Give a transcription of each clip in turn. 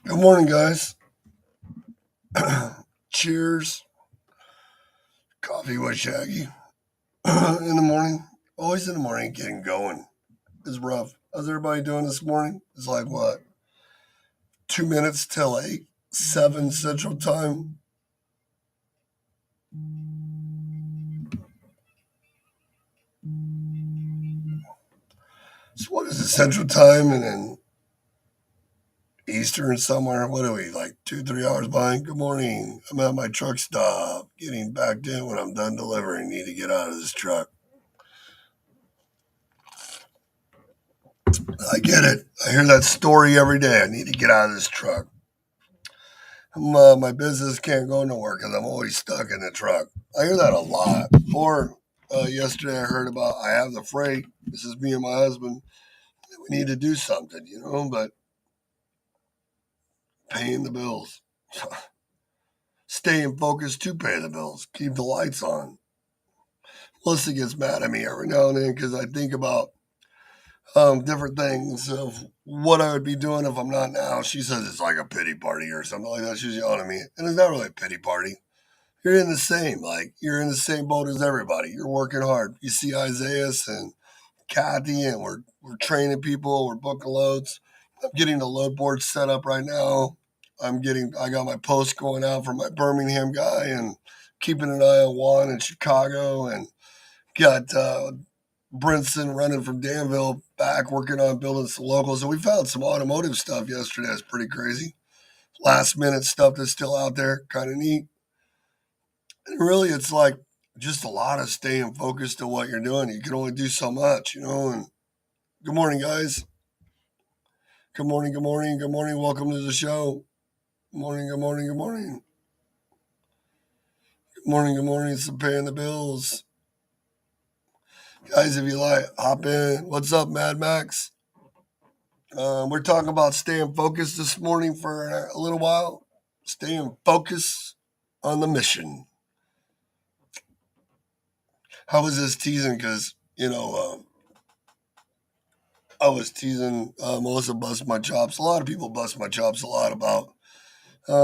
Good morning, guys. Cheers. Coffee with Shaggy. In the morning. Always in the morning, getting going is rough. How's everybody doing this morning? It's like what? 2 minutes till 8, 7 Central Time. So what is it, Central Time and then Eastern somewhere? What are we, like 2, 3 hours behind? Good morning. I'm at my truck stop, getting backed in when I'm done delivering. Need to get out of this truck. I get it. I hear that story every day. I need to get out of this truck. My business can't go nowhere because I'm always stuck in the truck. I hear that a lot. Or yesterday I heard about I have the freight. This is me and my husband. We need to do something, but paying the bills. Staying focused to pay the bills. Keep the lights on. Melissa gets mad at me every now and then because I think about different things of what I would be doing if I'm not now. She says it's like a pity party or something like that. She's yelling at me. And it's not really a pity party. You're in the same boat as everybody. You're working hard. You see Isaiah and Kathy, and we're training people. We're booking loads. I'm getting the load board set up right now. I got my post going out for my Birmingham guy, and keeping an eye on Juan in Chicago, and got Brinson running from Danville back working on building some locals. And we found some automotive stuff yesterday. It's pretty crazy. Last minute stuff that's still out there, kind of neat. And really, it's like just a lot of staying focused on what you're doing. You can only do so much. And good morning, guys. Good morning, good morning, good morning. Welcome to the show. Good morning, good morning, good morning. Good morning, good morning. It's paying the bills. Guys, if you like, hop in. What's up, Mad Max? We're talking about staying focused this morning for a little while. Staying focused on the mission. How was this teasing? Because, I was teasing Melissa bust my chops. A lot of people bust my chops a lot about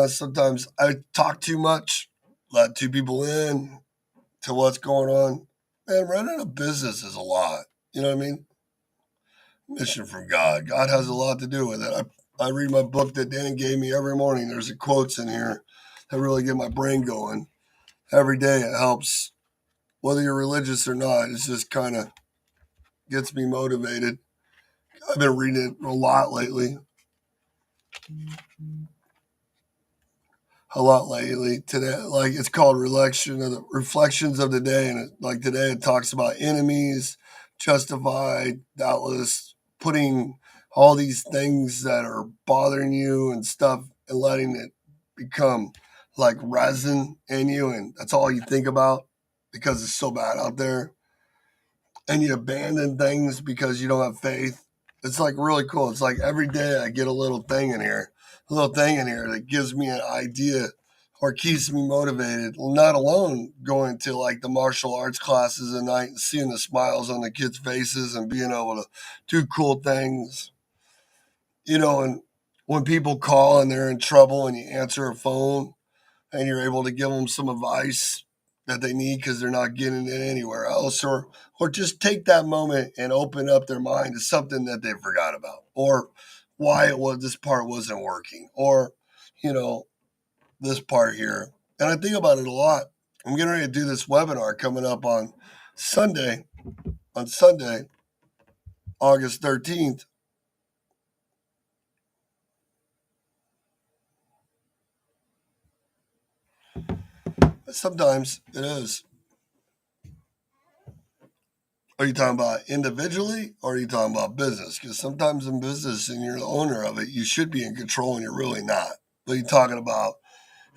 sometimes I talk too much, let two people in to what's going on. Man, running a business is a lot. You know what I mean? Mission from God. God has a lot to do with it. I read my book that Dan gave me every morning. There's a quotes in here that really get my brain going. Every day it helps, whether you're religious or not. It just kind of gets me motivated. I've been reading it a lot lately. Today. Like it's called reflections of the day, and like today it talks about enemies, justified, doubtless, putting all these things that are bothering you and stuff, and letting it become like resin in you, and that's all you think about because it's so bad out there, and you abandon things because you don't have faith. It's like really cool. It's like every day I get a little thing in here that gives me an idea or keeps me motivated. Not alone going to like the martial arts classes at night and seeing the smiles on the kids' faces and being able to do cool things, and when people call and they're in trouble and you answer a phone and you're able to give them some advice that they need because they're not getting it anywhere else, or just take that moment and open up their mind to something that they forgot about, or why it was this part wasn't working, or you know this part here. And I think about it a lot. I'm getting ready to do this webinar coming up Sunday on Sunday, August 13th. Sometimes it is. Are you talking about individually or are you talking about business? Because sometimes in business and you're the owner of it, you should be in control and you're really not. But you're talking about,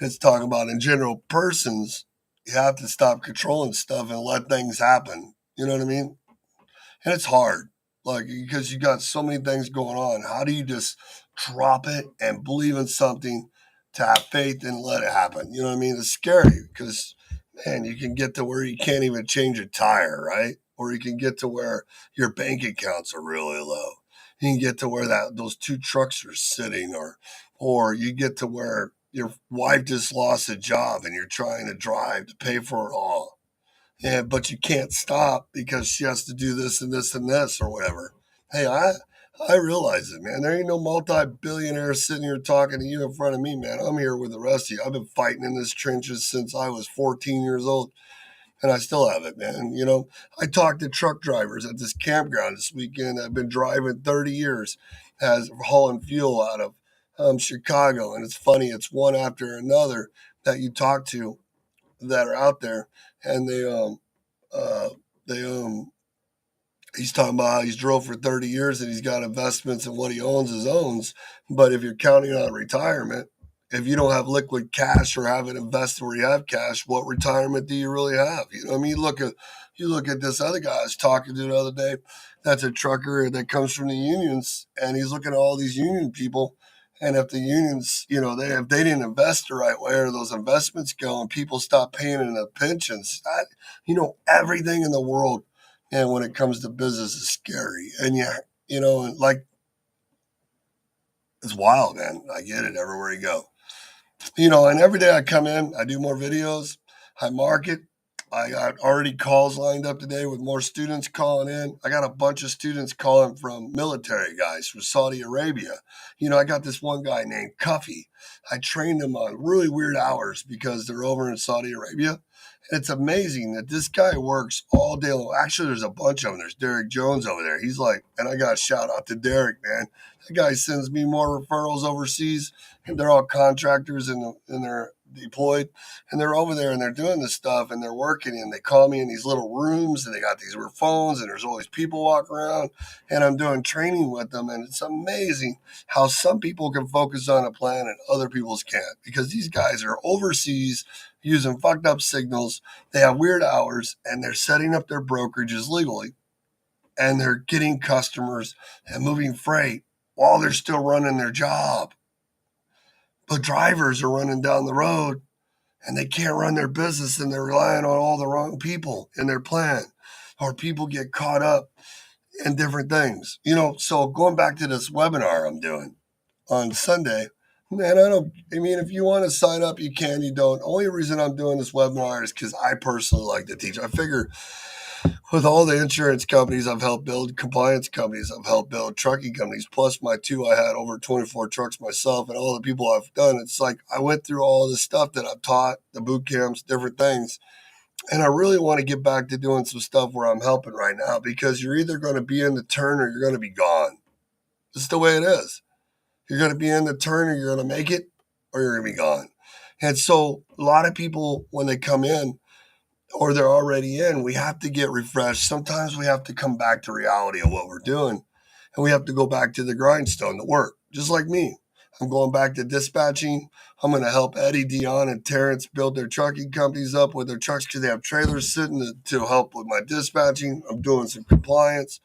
it's talking about in general persons, you have to stop controlling stuff and let things happen. You know what I mean? And it's hard, like, because you got so many things going on. How do you just drop it and believe in something to have faith and let it happen? You know what I mean? It's scary because, man, you can get to where you can't even change a tire, right? Or you can get to where your bank accounts are really low. You can get to where those two trucks are sitting, or you get to where your wife just lost a job and you're trying to drive to pay for it all, but you can't stop because she has to do this and this and this or whatever. Hey, I realize it, man. There ain't no multi-billionaire sitting here talking to you in front of me, man. I'm here with the rest of you. I've been fighting in this trenches since I was 14 years old, and I still have it, man. I talked to truck drivers at this campground this weekend. I've been driving 30 years, as hauling fuel out of Chicago, and it's funny. It's one after another that you talk to that are out there, and uh, they he's talking about how he's drove for 30 years and he's got investments and what he owns is owns. But if you're counting on retirement, if you don't have liquid cash or have it invested where you have cash, what retirement do you really have? You know what I mean? You look at this other guy I was talking to the other day. That's a trucker that comes from the unions, and he's looking at all these union people. And if the unions, if they didn't invest the right way, or those investments go and people stop paying in the pensions, everything in the world, and when it comes to business, is scary. And yeah, like, it's wild, man. I get it everywhere you go. And every day I come in, I do more videos, I market. I got already calls lined up today with more students calling in. I got a bunch of students calling from military guys from Saudi Arabia. I got this one guy named Cuffy. I trained him on really weird hours because they're over in Saudi Arabia. And it's amazing that this guy works all day long. Actually, there's a bunch of them. There's Derek Jones over there. He's like, and I got a shout out to Derek, man. That guy sends me more referrals overseas, and they're all contractors and they're deployed, and they're over there and they're doing this stuff and they're working, and they call me in these little rooms and they got these weird phones and there's always people walking around, and I'm doing training with them, and it's amazing how some people can focus on a plan and other people's can't, because these guys are overseas using fucked up signals. They have weird hours and they're setting up their brokerages legally, and they're getting customers and moving freight while they're still running their job. But drivers are running down the road and they can't run their business, and they're relying on all the wrong people in their plan, or people get caught up in different things. So going back to this webinar I'm doing on Sunday, man, if you want to sign up, you can, you don't. Only reason I'm doing this webinar is because I personally like to teach. I figure with all the insurance companies I've helped build, compliance companies I've helped build, trucking companies, plus my two, I had over 24 trucks myself, and all the people I've done, it's like I went through all this stuff that I've taught, the boot camps, different things. And I really want to get back to doing some stuff where I'm helping right now, because you're either going to be in the turn or you're going to be gone. It's the way it is. You're going to be in the turn or you're going to make it, or you're going to be gone. And so a lot of people, when they come in, or they're already in, we have to get refreshed. Sometimes we have to come back to reality of what we're doing, and we have to go back to the grindstone, the work. Just like me, I'm going back to dispatching. I'm going to help Eddie, Dion, and Terrence build their trucking companies up with their trucks because they have trailers sitting to help with my dispatching. I'm doing some compliance.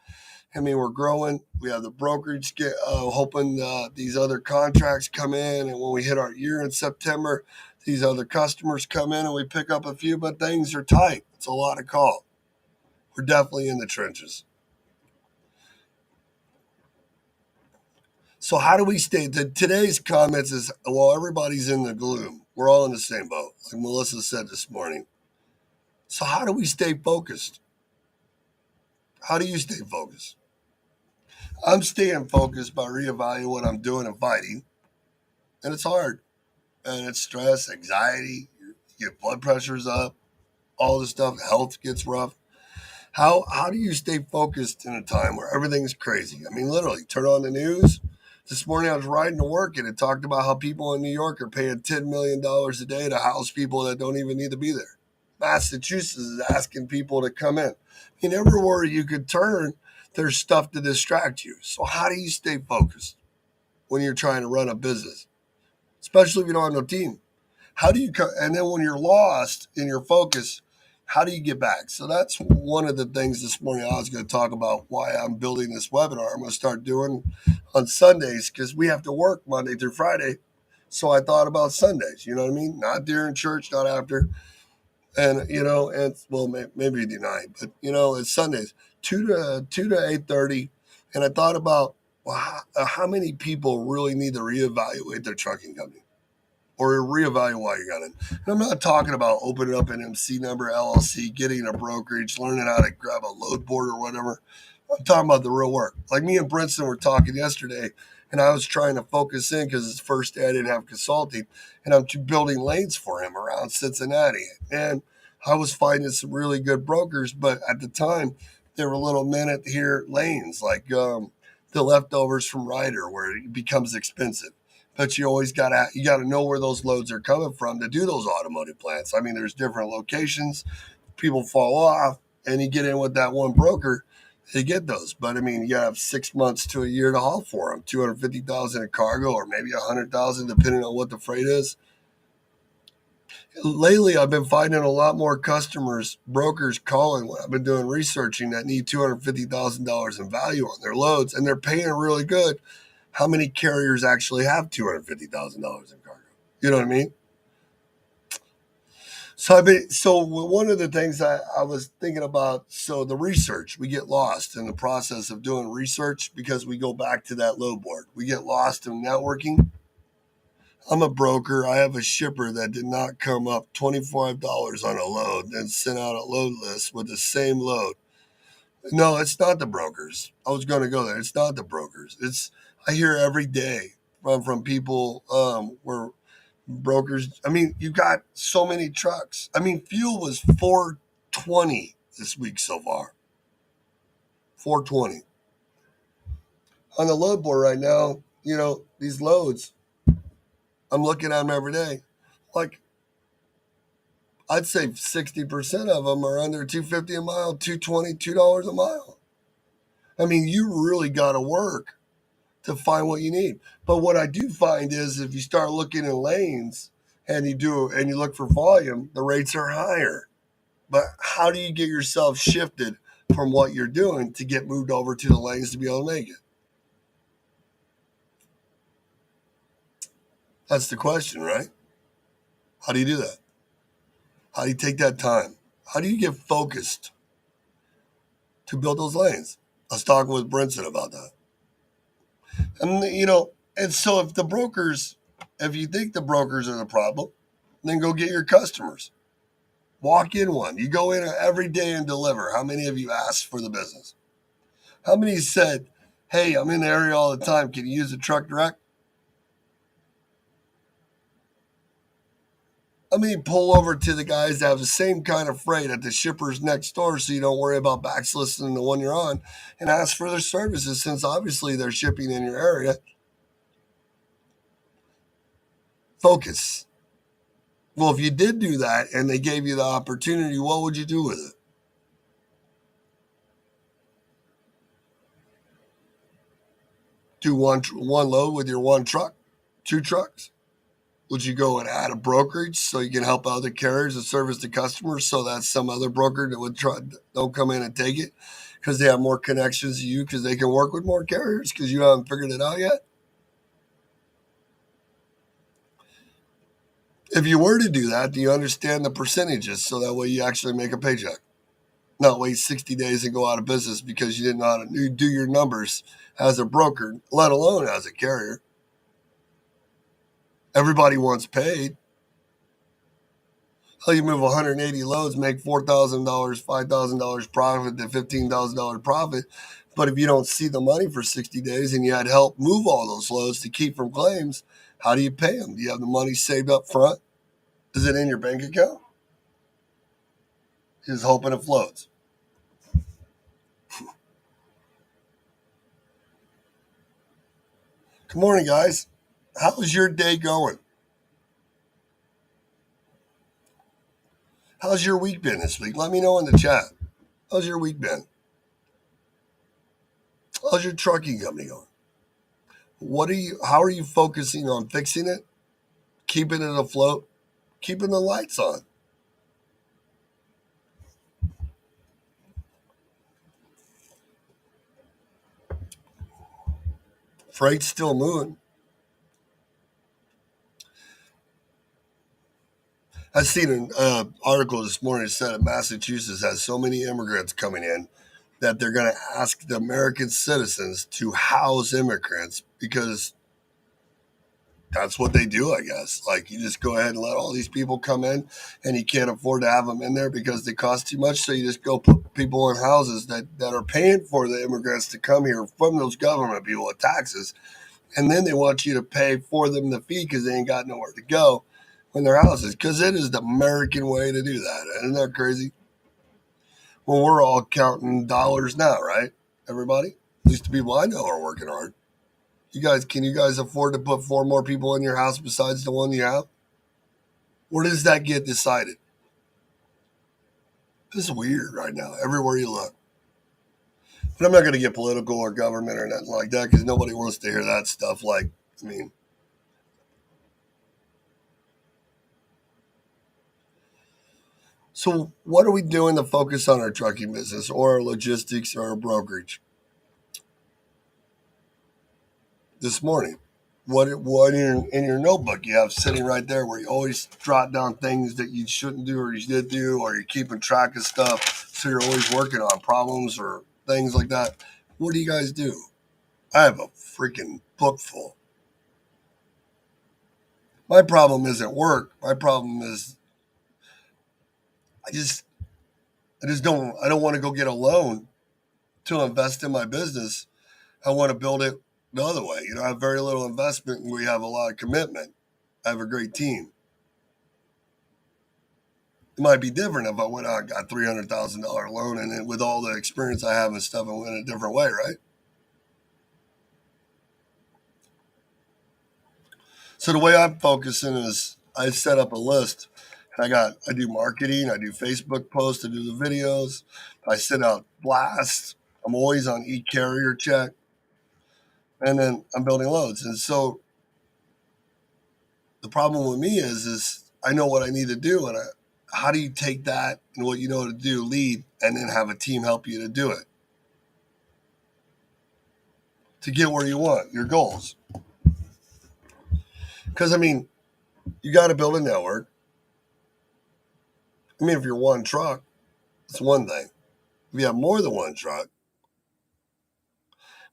I mean, we're growing. We have the brokerage hoping these other contracts come in, and when we hit our year in September, these other customers come in and we pick up a few, but things are tight. It's a lot of call. We're definitely in the trenches. So how do we stay? Today's comments is, well, everybody's in the gloom. We're all in the same boat, like Melissa said this morning. So how do we stay focused? How do you stay focused? I'm staying focused by reevaluating what I'm doing and fighting, and it's hard, and it's stress, anxiety. Your blood pressure's up, all this stuff. Health gets rough. How do you stay focused in a time where everything's crazy? I mean, literally, turn on the news. This morning I was riding to work and it talked about how people in New York are paying $10 million a day to house people that don't even need to be there. Massachusetts is asking people to come in. I mean, everywhere you could turn, there's stuff to distract you. So how do you stay focused when you're trying to run a business, especially if you don't have no team? How do you and then when you're lost in your focus, how do you get back? So that's one of the things this morning I was going to talk about why I'm building this webinar. I'm going to start doing on Sundays because we have to work Monday through Friday. So I thought about Sundays, you know what I mean? Not during church, not after. And, and well, maybe the night, but, it's Sundays, 2 to 8:30. And I thought about, well, how many people really need to reevaluate their trucking company? Or reevaluate why you got it. And I'm not talking about opening up an MC number LLC, getting a brokerage, learning how to grab a load board or whatever. I'm talking about the real work. Like me and Brinson were talking yesterday, and I was trying to focus in because his first day I didn't have consulting, and I'm building lanes for him around Cincinnati. And I was finding some really good brokers, but at the time, they were little minute here lanes, like the leftovers from Ryder, where it becomes expensive, but you gotta know where those loads are coming from to do those automotive plants. I mean, there's different locations. People fall off, and you get in with that one broker, they get those. But I mean, you have 6 months to a year to haul for them. 250,000 in cargo, or maybe 100,000, depending on what the freight is. Lately, I've been finding a lot more brokers calling when I've been doing researching that need $250,000 in value on their loads, and they're paying really good. How many carriers actually have $250,000 in cargo? You know what I mean? So one of the things I was thinking about, so the research, we get lost in the process of doing research because we go back to that load board. We get lost in networking. I'm a broker. I have a shipper that did not come up $25 on a load and sent out a load list with the same load. No, it's not the brokers. I was going to go there. It's not the brokers. I hear every day from people where brokers. I mean, you got so many trucks. I mean, fuel was 420 this week so far. 420 on the load board right now. These loads. I'm looking at them every day. Like I'd say 60% of them are under 250 a mile, 220, $2 a mile. I mean, you really got to work to find what you need. But what I do find is if you start looking in lanes and you look for volume, the rates are higher. But how do you get yourself shifted from what you're doing to get moved over to the lanes to be able to make it? That's the question, right? How do you do that? How do you take that time? How do you get focused to build those lanes? I was talking with Brinson about that. And so if you think the brokers are the problem, then go get your customers. Walk in one. You go in every day and deliver. How many of you asked for the business? How many said, hey, I'm in the area all the time. Can you use the truck direct? How many pull over to the guys that have the same kind of freight at the shippers next door so you don't worry about backlisting the one you're on and ask for their services since obviously they're shipping in your area? Focus. Well, if you did do that and they gave you the opportunity, what would you do with it? Do one load with your one truck, two trucks? Would you go and add a brokerage so you can help other carriers and service the customers so that some other broker that would don't come in and take it? because they have more connections to you because they can work with more carriers because you haven't figured it out yet? If you were to do that, do you understand the percentages so that way you actually make a paycheck? Not wait 60 days and go out of business because you didn't know how to do your numbers as a broker, let alone as a carrier. Everybody wants paid. How you move 180 loads, make $4,000, $5,000 profit to $15,000 profit. But if you don't see the money for 60 days and you had help move all those loads to keep from claims, how do you pay them? Do you have the money saved up front? Is it in your bank account? Just hoping it floats. Good morning, guys. How's your day going? How's your week been this week? Let me know in the chat. How's your week been? How's your trucking company going? How are you focusing on fixing it, keeping it afloat, keeping the lights on? Freight's still moving. I seen an article this morning that said that Massachusetts has so many immigrants coming in that they're going to ask the American citizens to house immigrants because that's what they do, I guess. Like, you just go ahead and let all these people come in, and you can't afford to have them in there because they cost too much. So you just go put people in houses that are paying for the immigrants to come here from those government people with taxes. And then they want you to pay for them the fee because they ain't got nowhere to go when their houses. Because it is the American way to do that. Isn't that crazy? Well, we're all counting dollars now, right? Everybody? At least the people I know are working hard. Can you guys afford to put four more people in your house besides the one you have? Where does that get decided? This is weird right now, everywhere you look. But I'm not going to get political or government or nothing like that because nobody wants to hear that stuff. Like, I mean, so what are we doing to focus on our trucking business or our logistics or our brokerage this morning? What in your notebook you have sitting right there where you always jot down things that you shouldn't do or you did do, or you're keeping track of stuff so you're always working on problems or things like that? What do you guys do? I have a freaking book full. My problem isn't work. My problem is I just I don't want to go get a loan to invest in my business. I want to build it the other way. I have very little investment and we have a lot of commitment. I have a great team. It might be different if I went out and got $300,000 loan and then with all the experience I have and stuff, I went a different way, right? So the way I'm focusing is I set up a list. I do marketing, I do Facebook posts, I do the videos, I send out blasts. I'm always on e-carrier check, and then I'm building loads. And so the problem with me is I know what I need to do, and how do you take that and what you know to do, lead, and then have a team help you to do it to get where you want your goals? Because I mean, you got to build a network. I mean, if you're one truck, it's one thing. If you have more than one truck,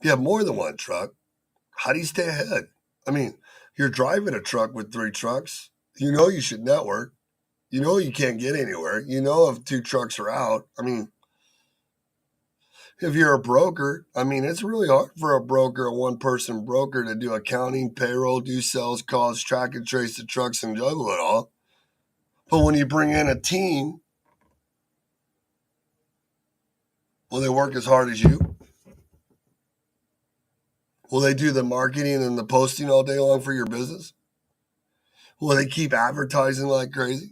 if you have more than one truck, how do you stay ahead? I mean, you're driving a truck with three trucks. You know you should network. You know you can't get anywhere. You know if two trucks are out. I mean, if you're a broker, I mean, it's really hard for a broker, a one person broker, to do accounting, payroll, do sales calls, track and trace the trucks, and juggle it all. But when you bring in a team, will they work as hard as you? Will they do the marketing and the posting all day long for your business? Will they keep advertising like crazy?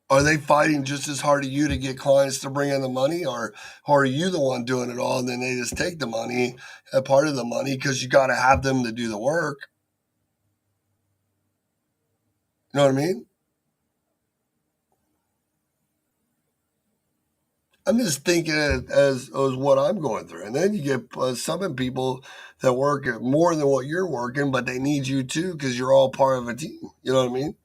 Are they fighting just as hard as you to get clients to bring in the money, or are you the one doing it all and then they just take the money, a part of the money, because you got to have them to do the work? You know what I mean? I'm just thinking it as what I'm going through. And then you get some people that work at more than what you're working, but they need you too because you're all part of a team. You know what I mean?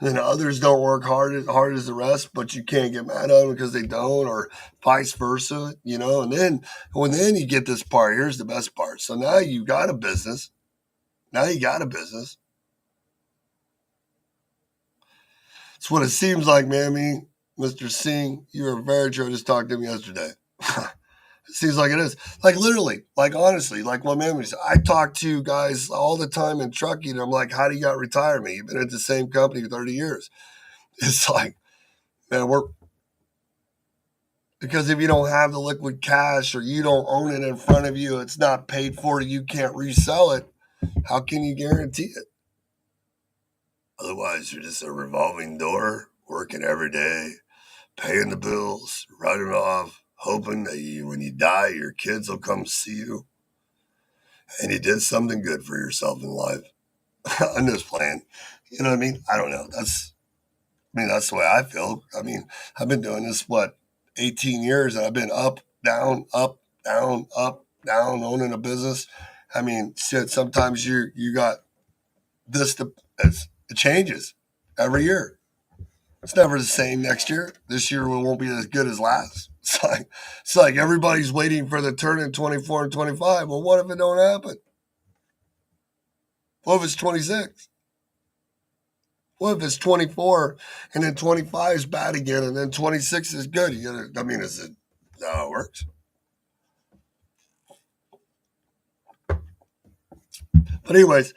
And others don't work hard as the rest, but you can't get mad at them because they don't, or vice versa. You know. And then you get this part. Here's the best part. So now you got a business. Now you got a business. It's what it seems like, man. Mr. Singh, you were very true. Just talked to him yesterday. It seems like it is. Like literally, like honestly, like my memories. I talk to guys all the time in trucking. And I'm like, how do you got retirement? You've been at the same company for 30 years. It's like, man, we're because if you don't have the liquid cash or you don't own it in front of you, it's not paid for, you can't resell it. How can you guarantee it? Otherwise, you're just a revolving door, working every day, paying the bills, running off, hoping that when you die, your kids will come see you and you did something good for yourself in life. I'm just playing. You know what I mean? I don't know. That's the way I feel. I mean, I've been doing this, 18 years, and I've been up, down, owning a business. I mean, shit, sometimes you got this, it changes every year. It's never the same next year. This year won't be as good as last. It's like everybody's waiting for the turn in 24 and 25. Well, what if it don't happen? What if it's 26? What if it's 24 and then 25 is bad again and then 26 is good? Is it how it works? But anyways,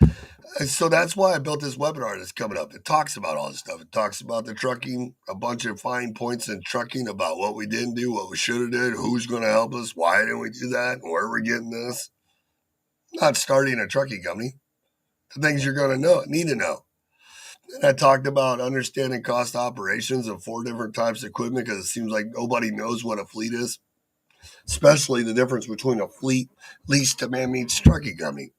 so that's why I built this webinar that's coming up. It talks about all this stuff. It talks about the trucking, a bunch of fine points in trucking about what we didn't do, what we should have did, who's going to help us, why didn't we do that, and where we're getting this. Not starting a trucking company. The things you're going to need to know. And I talked about understanding cost operations of 4 different types of equipment because it seems like nobody knows what a fleet is, especially the difference between a fleet leased to man meets trucking company.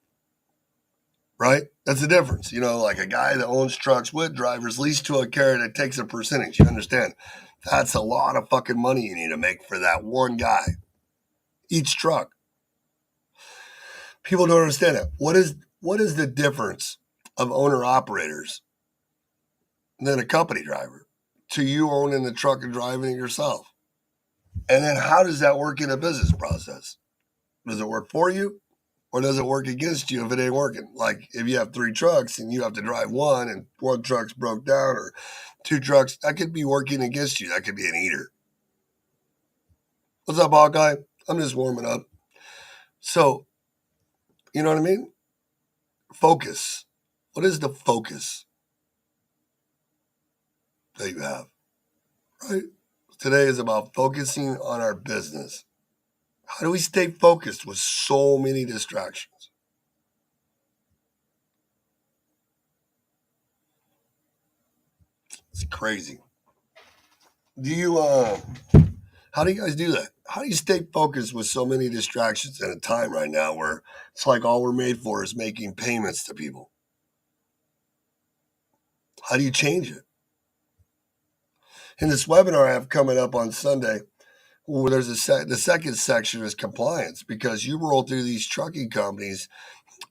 Right? That's the difference. Like a guy that owns trucks with drivers leased to a carrier that takes a percentage. You understand? That's a lot of fucking money you need to make for that one guy. Each truck. People don't understand it. What is the difference of owner operators than a company driver to you owning the truck and driving it yourself? And then how does that work in a business process? Does it work for you? Or does it work against you if it ain't working? Like if you have 3 trucks and you have to drive one and one truck's broke down or 2 trucks, that could be working against you. That could be an eater. What's up, Hawkeye? I'm just warming up. So, you know what I mean? Focus. What is the focus that you have? Right? Today is about focusing on our business. How do we stay focused with so many distractions? It's crazy. Do you How do you guys do that? How do you stay focused with so many distractions at a time right now where it's like all we're made for is making payments to people? How do you change it? In this webinar I have coming up on Sunday, well, there's the second section is compliance because you roll through these trucking companies.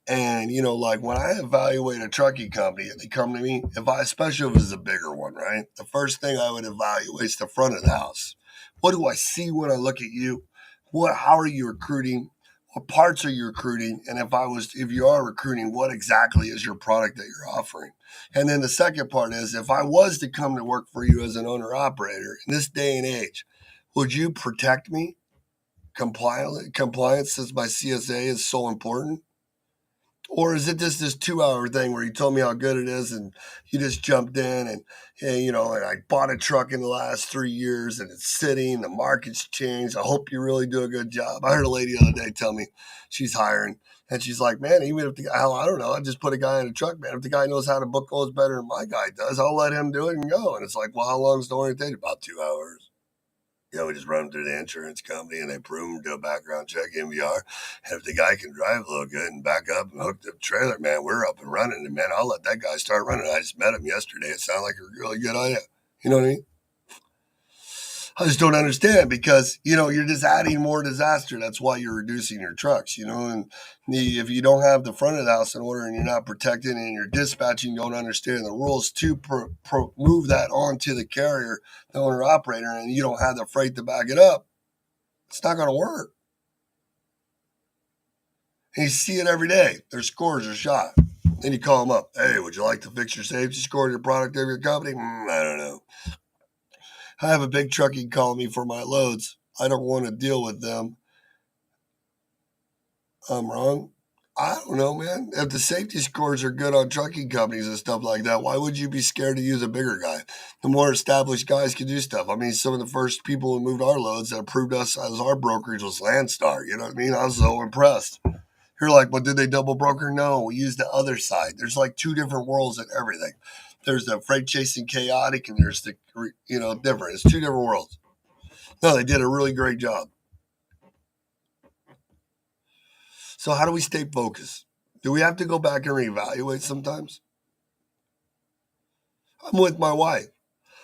And, like when I evaluate a trucking company and they come to me, especially if it's a bigger one, right? The first thing I would evaluate is the front of the house. What do I see when I look at you? How are you recruiting? What parts are you recruiting? And if you are recruiting, what exactly is your product that you're offering? And then the second part is if I was to come to work for you as an owner operator in this day and age, would you protect me? Compliance, since my CSA is so important. Or is it just this 2 hour thing where you told me how good it is and you just jumped in and I bought a truck in the last 3 years and it's sitting, the market's changed. I hope you really do a good job. I heard a lady the other day tell me she's hiring and she's like, man, even if I don't know, I just put a guy in a truck, man. If the guy knows how to book loads better than my guy does, I'll let him do it and go. And it's like, well, how long is the orientation? About 2 hours. We just run them through the insurance company and they prove them, do a background check, MVR. And if the guy can drive a little good and back up and hook the trailer, man, we're up and running. And man, I'll let that guy start running. I just met him yesterday. It sounded like a really good idea. You know what I mean? I just don't understand because, you're just adding more disaster. That's why you're reducing your trucks, and if you don't have the front of the house in order and you're not protecting and you're dispatching, don't understand the rules to move that onto the carrier, the owner operator, and you don't have the freight to back it up, it's not going to work. And you see it every day. Their scores are shot. Then you call them up. Hey, would you like to fix your safety score in your product of your company? I don't know. I have a big trucking call me for my loads. I don't want to deal with them. I'm wrong. I don't know, man. If the safety scores are good on trucking companies and stuff like that, why would you be scared to use a bigger guy? The more established guys can do stuff. I mean, some of the first people who moved our loads that approved us as our brokerage was Landstar. You know what I mean? I was so impressed. You're like, well, did they double broker? No, we used the other side. There's like two different worlds in everything. There's the freight chasing chaotic, and there's the, different. It's two different worlds. No, they did a really great job. So how do we stay focused? Do we have to go back and reevaluate sometimes? I'm with my wife.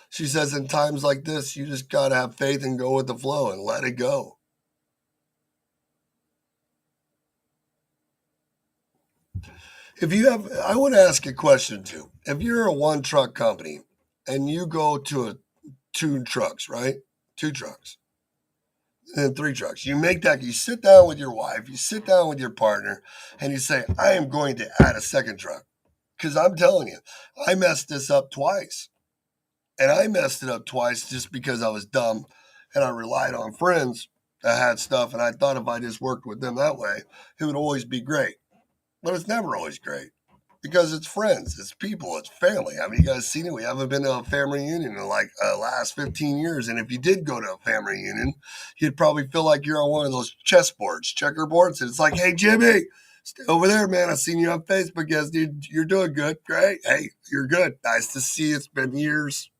She says in times like this, you just got to have faith and go with the flow and let it go. I want to ask a question too. If you're a one truck company and you go to two trucks, right? Two trucks and three trucks. You sit down with your wife, you sit down with your partner, and you say, I am going to add a second truck. Because I'm telling you, I messed this up twice. And I messed it up twice just because I was dumb and I relied on friends that had stuff. And I thought if I just worked with them that way, it would always be great. But it's never always great because it's friends, it's people, it's family. Haven't you guys seen it? We haven't been to a family reunion in like last 15 years. And if you did go to a family reunion, you'd probably feel like you're on one of those chessboards, checkerboards. And it's like, hey, Jimmy, stay over there, man. I seen you on Facebook. Yes, dude, you're doing good. Great. Hey, you're good. Nice to see you. It's been years,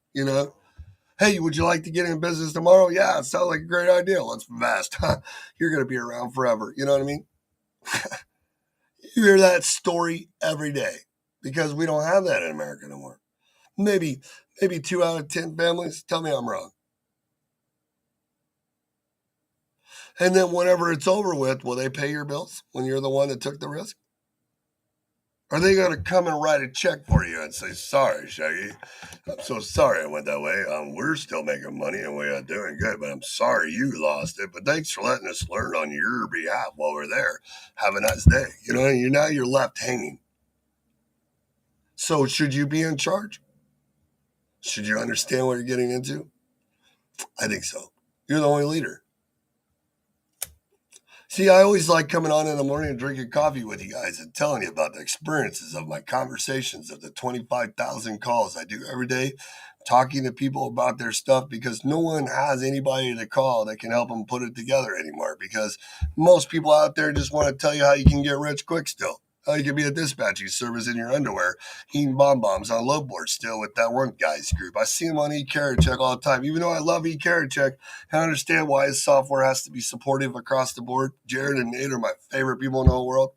Hey, would you like to get in business tomorrow? Yeah, it sounds like a great idea. Let's invest. You're going to be around forever. You know what I mean? You hear that story every day because we don't have that in America anymore. Maybe 2 out of 10 families. Tell me I'm wrong. And then whenever it's over with, will they pay your bills when you're the one that took the risk? Are they going to come and write a check for you and say, sorry, Shaggy, I'm so sorry I went that way. We're still making money and we are doing good, but I'm sorry you lost it. But thanks for letting us learn on your behalf while we're there. Have a nice day. You're left hanging. So should you be in charge? Should you understand what you're getting into? I think so. You're the only leader. See, I always like coming on in the morning and drinking coffee with you guys and telling you about the experiences of my conversations of the 25,000 calls I do every day, talking to people about their stuff because no one has anybody to call that can help them put it together anymore because most people out there just want to tell you how you can get rich quick still. How you can be a dispatching service in your underwear, eating bombs on load board still with that one guy's group. I see him on eCarryCheck all the time. Even though I love eCarryCheck, I understand why his software has to be supportive across the board. Jared and Nate are my favorite people in the whole world.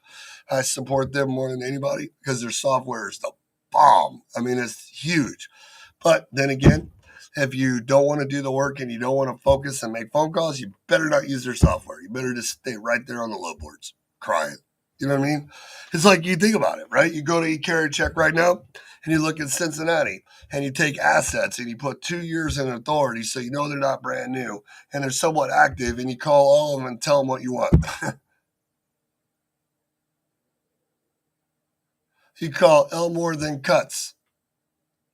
I support them more than anybody because their software is the bomb. I mean, it's huge. But then again, if you don't want to do the work and you don't want to focus and make phone calls, you better not use their software. You better just stay right there on the load boards crying. You know what I mean? It's like you think about it, right? You go to eCarryCheck right now and you look at Cincinnati and you take assets and you put 2 years in authority so you know they're not brand new and they're somewhat active and you call all of them and tell them what you want. You call Elmore then Cuts.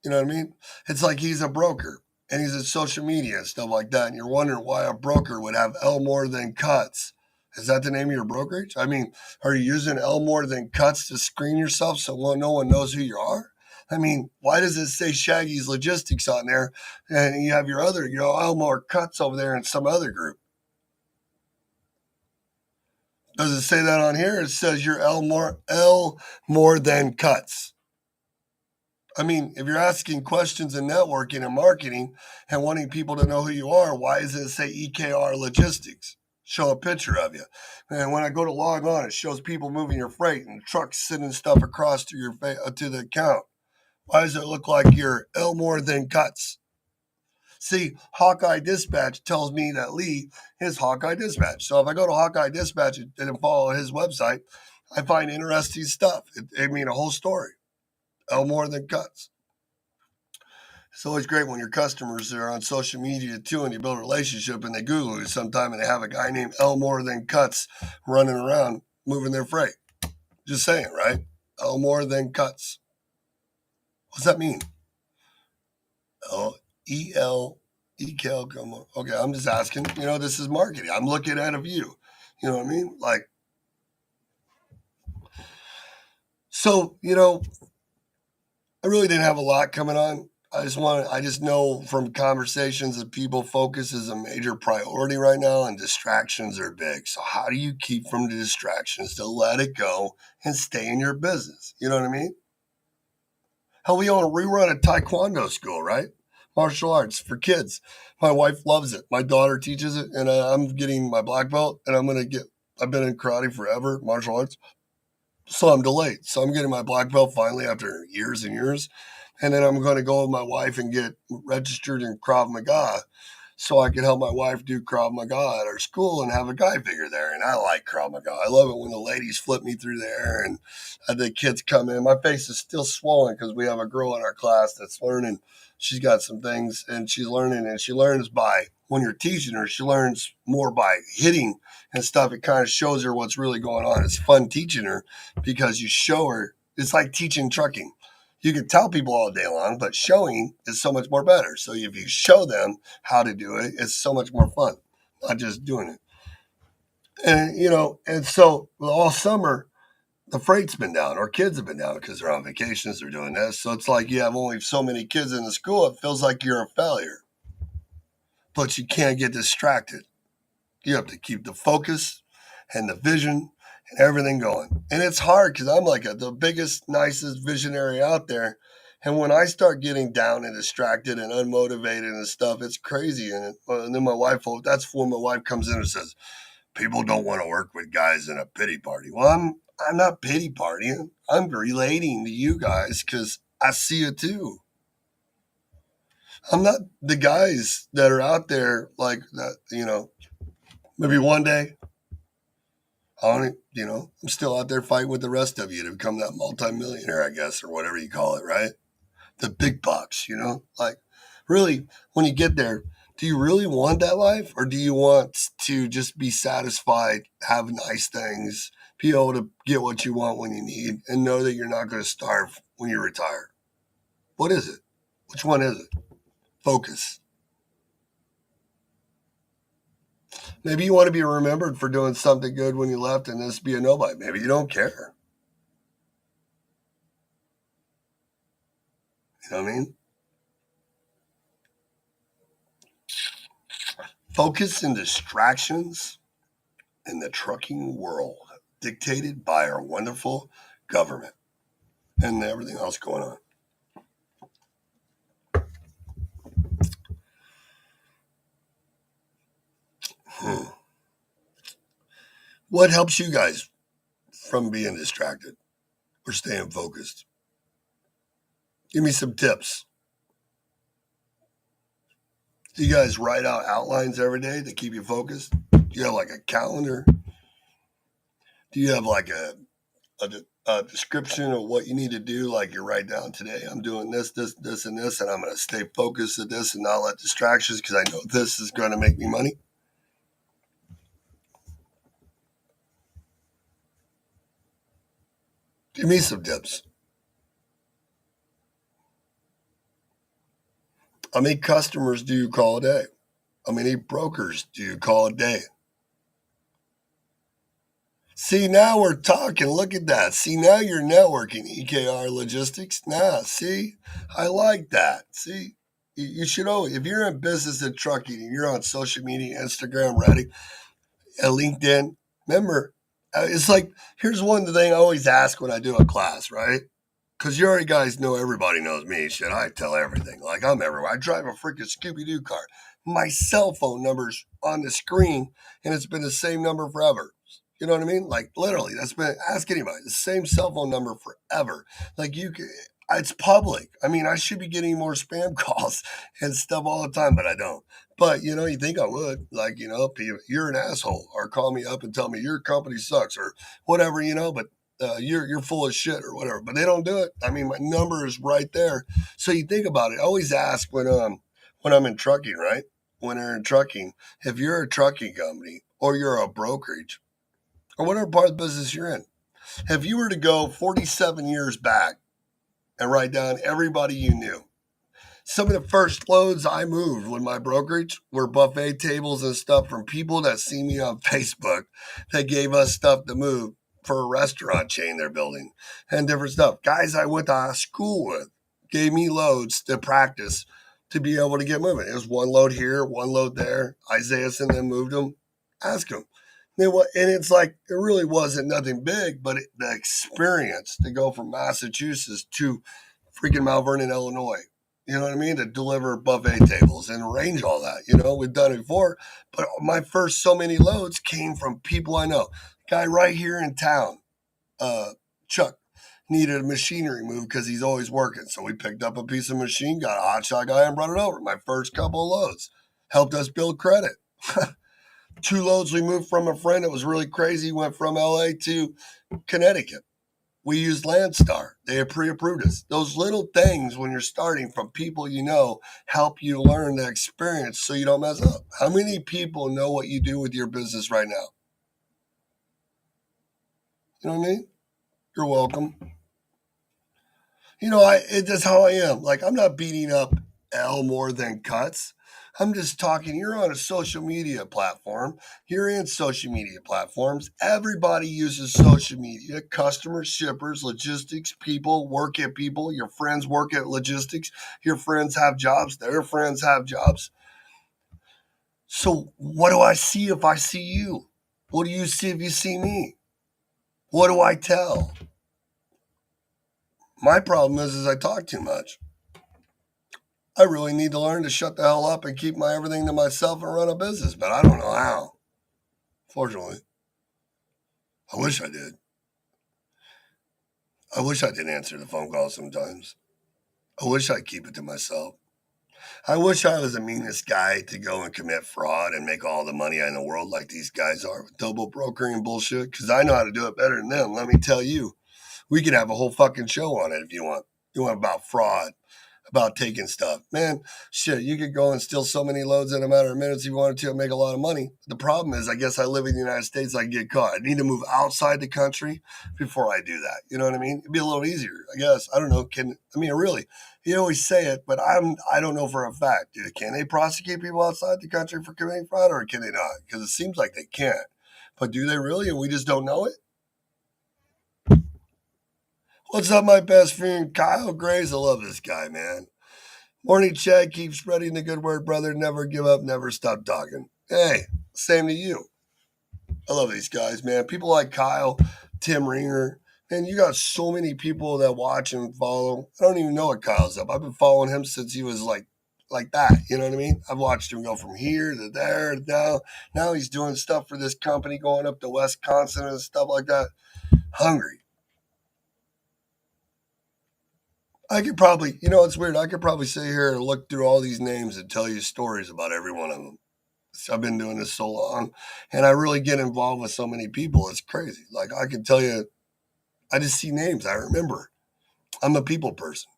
You know what I mean? It's like he's a broker and he's in social media and stuff like that. And you're wondering why a broker would have Elmore then Cuts. Is that the name of your brokerage? I mean, are you using Elmore then Cuts to screen yourself so no one knows who you are? I mean, why does it say Shaggy's Logistics on there and you have your other, Elmore Cuts over there in some other group? Does it say that on here? It says you're Elmore then Cuts. I mean, if you're asking questions in networking and marketing and wanting people to know who you are, why does it say EKR Logistics? Show a picture of you. And when I go to log on, it shows people moving your freight and trucks sending stuff across to to the account. Why does it look like you're Elmore then Cuts? See, Hawkeye Dispatch tells me that Lee is Hawkeye Dispatch. So if I go to Hawkeye Dispatch and follow his website, I find interesting stuff. I mean, a whole story. More than cuts. It's always great when your customers are on social media too and you build a relationship and they Google you sometime and they have a guy named L More Than Cuts running around moving their freight. Just saying, right? L More Than Cuts. What's that mean? L-E-L-E-K-L. Okay, I'm just asking. This is marketing. I'm looking at a view. You know what I mean? Like, so, I really didn't have a lot coming on. I just know from conversations that people focus is a major priority right now and distractions are big. So how do you keep from the distractions to let it go and stay in your business? You know what I mean? Hell, we own a rerun a taekwondo school, right? Martial arts for kids. My wife loves it. My daughter teaches it, and I'm getting my black belt, and I've been in karate forever, martial arts. So I'm delayed. So I'm getting my black belt finally after years and years. And then I'm going to go with my wife and get registered in Krav Maga so I can help my wife do Krav Maga at our school and have a guy figure there. And I like Krav Maga. I love it when the ladies flip me through there and the kids come in. My face is still swollen because we have a girl in our class that's learning. She's got some things and she's learning, and she learns by when you're teaching her, she learns more by hitting and stuff. It kind of shows her what's really going on. It's fun teaching her because you show her. It's like teaching trucking. You can tell people all day long, but showing is so much more better. So if you show them how to do it, it's so much more fun, not just doing it. And so all summer, the freight's been down, or kids have been down because they're on vacations, they're doing this. So it's like you have only so many kids in the school, it feels like you're a failure. But you can't get distracted. You have to keep the focus and the vision and everything going. And it's hard because I'm like the biggest, nicest visionary out there. And when I start getting down and distracted and unmotivated and stuff, it's crazy. And then that's when my wife comes in and says, people don't want to work with guys in a pity party. Well, I'm not pity partying. I'm relating to you guys because I see it too. I'm not the guys that are out there like that, maybe one day I'm still out there fighting with the rest of you to become that multimillionaire, I guess, or whatever you call it, right? The big bucks, like really, when you get there, do you really want that life, or do you want to just be satisfied, have nice things, be able to get what you want when you need, and know that you're not going to starve when you retire? What is it? Which one is it? Focus. Maybe you want to be remembered for doing something good when you left and just be a nobody. Maybe you don't care. You know what I mean? Focus and distractions in the trucking world dictated by our wonderful government and everything else going on. What helps you guys from being distracted or staying focused? Give me some tips. Do you guys write out outlines every day to keep you focused? Do you have like a calendar? Do you have like a description of what you need to do? Like you write down today, I'm doing this, this, this, and this, and I'm going to stay focused at this and not let distractions because I know this is going to make me money. Give me some tips. How many customers do you call a day? How many brokers do you call a day? See, now we're talking. Look at that. See, now you're networking, EKR Logistics. Now, see, I like that. See, you should always, if you're in business and trucking and you're on social media, Instagram, Reddit, LinkedIn, remember, it's like, here's one thing I always ask when I do a class, right? Because you already guys know everybody knows me. Shit, I tell everything. Like I'm everywhere. I drive a freaking Scooby-Doo car. My cell phone number's on the screen, and it's been the same number forever. You know what I mean? Like literally, that's been, ask anybody, the same cell phone number forever. Like It's public. I mean, I should be getting more spam calls and stuff all the time, but I don't. But you think I would. Like, you're an asshole, or call me up and tell me your company sucks or whatever, But you're full of shit or whatever. But they don't do it. I mean, my number is right there. So you think about it. I always ask when I'm in trucking, right? When they're in trucking, if you're a trucking company or you're a brokerage or whatever part of the business you're in, if you were to go 47 years back and write down everybody you knew. Some of the first loads I moved with my brokerage were buffet tables and stuff from people that see me on Facebook that gave us stuff to move for a restaurant chain they're building and different stuff. Guys I went to school with gave me loads to practice to be able to get moving. It was one load here, one load there. Isaiah and them moved them. Ask them. And it's like, it really wasn't nothing big, but the experience to go from Massachusetts to freaking Mount Vernon, Illinois, you know what I mean? To deliver buffet tables and arrange all that. We've done it before, but my first so many loads came from people I know. Guy right here in town, Chuck, needed a machinery move because he's always working. So we picked up a piece of machine, got a hotshot guy and brought it over. My first couple of loads helped us build credit. 2 loads we moved from a friend that was really crazy, went from LA to Connecticut. We used Landstar. They had pre-approved us. Those little things when you're starting from people help you learn the experience so you don't mess up. How many people know what you do with your business right now? You know what I mean? You're welcome. That's how I am. Like, I'm not beating up L more than cuts. I'm just talking. You're on a social media platform. You're in social media platforms. Everybody uses social media. Customers, shippers, logistics, people, work at people. Your friends work at logistics. Your friends have jobs. Their friends have jobs. So what do I see if I see you? What do you see if you see me? What do I tell? My problem is I talk too much. I really need to learn to shut the hell up and keep my everything to myself and run a business, but I don't know how. Fortunately, I wish I did. I wish I did answer the phone call sometimes. I wish I'd keep it to myself. I wish I was the meanest guy to go and commit fraud and make all the money in the world like these guys are with double brokering and bullshit, because I know how to do it better than them. Let me tell you, we could have a whole fucking show on it if you want. You want about fraud, about taking stuff. Man, shit, you could go and steal so many loads in a matter of minutes if you wanted to and make a lot of money. The problem is, I guess I live in the United States, I can get caught. I need to move outside the country before I do that. You know what I mean? It'd be a little easier, I guess. I don't know. Really, you always say it, but I don't know for a fact. Can they prosecute people outside the country for committing fraud, or can they not? Because it seems like they can't. But do they really? And we just don't know it? What's up, my best friend, Kyle Grace? I love this guy, man. Morning, Chad. Keep spreading the good word, brother. Never give up. Never stop talking. Hey, same to you. I love these guys, man. People like Kyle, Tim Ringer. Man, you got so many people that watch and follow. I don't even know what Kyle's up. I've been following him since he was like that. You know what I mean? I've watched him go from here to there to now. Now he's doing stuff for this company going up to Wisconsin and stuff like that. Hungry. I could probably, it's weird. I could probably sit here and look through all these names and tell you stories about every one of them. I've been doing this so long, and I really get involved with so many people. It's crazy. Like, I can tell you, I just see names. I remember. I'm a people person.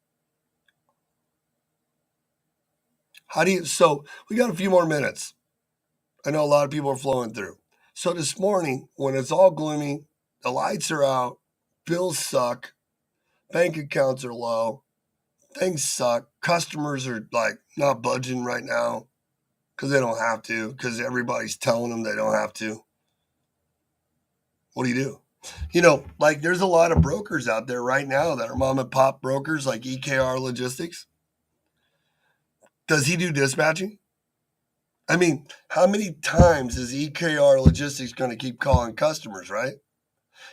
So we got a few more minutes. I know a lot of people are flowing through. So this morning, when it's all gloomy, the lights are out, bills suck, bank accounts are low, things suck, customers are like not budging right now because they don't have to, because everybody's telling them they don't have to. What do you do? Like, there's a lot of brokers out there right now that are mom and pop brokers like EKR Logistics. Does he do dispatching? I mean, how many times is EKR Logistics going to keep calling customers, right?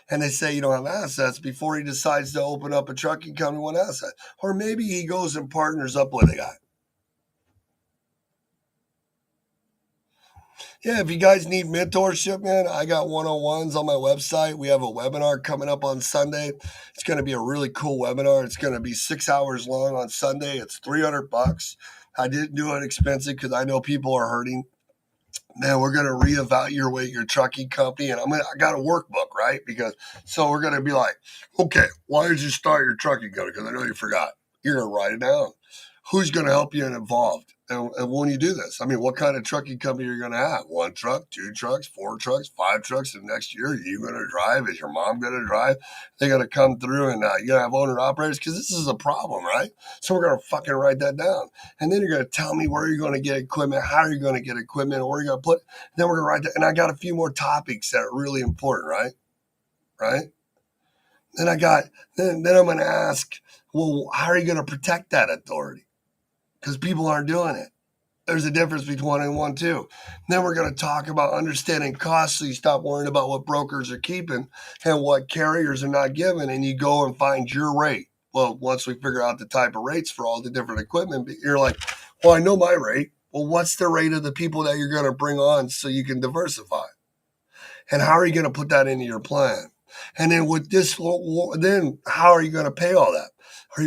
And they say you don't have assets before he decides to open up a trucking company with asset. Or maybe he goes and partners up with a guy. Yeah, if you guys need mentorship, man, I got one-on-ones on my website. We have a webinar coming up on Sunday. It's going to be a really cool webinar. It's going to be 6 hours long on Sunday. It's $300. I didn't do it expensive because I know people are hurting. Man, we're going to reevaluate your trucking company, and I got a workbook, right? Because so we're going to be like, okay, why did you start your trucking company? Because I know you forgot. You're going to write it down. Who's going to help you and involved? And when you do this, I mean, what kind of trucking company are you going to have? One truck, two trucks, four trucks, five trucks the next year? Are you going to drive? Is your mom going to drive? They're going to come through and you're going to have owner operators because this is a problem, right? So we're going to fucking write that down. And then you're going to tell me where you're going to get equipment, how you're going to get equipment, where you're going to put. Then we're going to write that. And I got a few more topics that are really important, right? Right? Then then I'm going to ask, well, how are you going to protect that authority? Because people aren't doing it. There's a difference between one and one, too. Then we're going to talk about understanding costs so you stop worrying about what brokers are keeping and what carriers are not giving, and you go and find your rate. Well, once we figure out the type of rates for all the different equipment, you're like, well, I know my rate. Well, what's the rate of the people that you're going to bring on so you can diversify? And how are you going to put that into your plan? And then with this, then how are you going to pay all that?